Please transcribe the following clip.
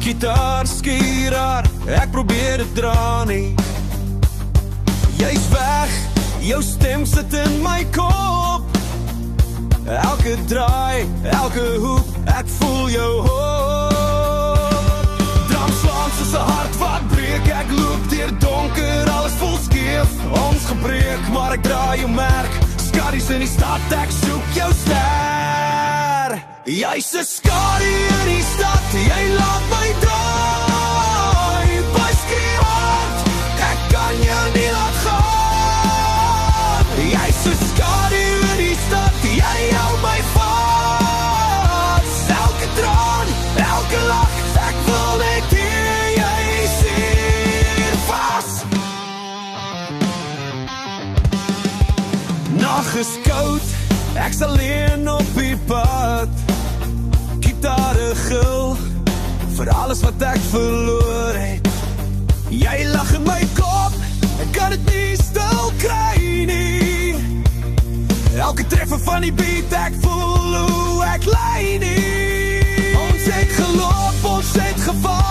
Gitaar, skieraar, ek probeer dit dra nie. Jy's weg, jou stem sit in my kop. Elke draai, elke hoek, ek voel jou hoop. Drum slaan soos 'n hart wat breek, ek loop deur donker, alles vol skeef, ons gebreek, maar ek dra jou merk. Skadies in die stad, ek soek jou ster. Jy's 'n skadie in die stad, jy laat my draai. By skree hard, ek kan jou nie laat gaan. Jy's 'n skadie in die stad, jy hou my vas. Elke traan, elke lach, ek wil net hê jy's hier vas. Nag is koud, ek's alleen op die pad. Gitare gil, vir alles wat ek verloor het. Jy lag in my kop, ek kan dit nie stil kry nie. Elke treffer van die beat, ek voel hoe ek lei nie. Ons het geloop, ons het geval.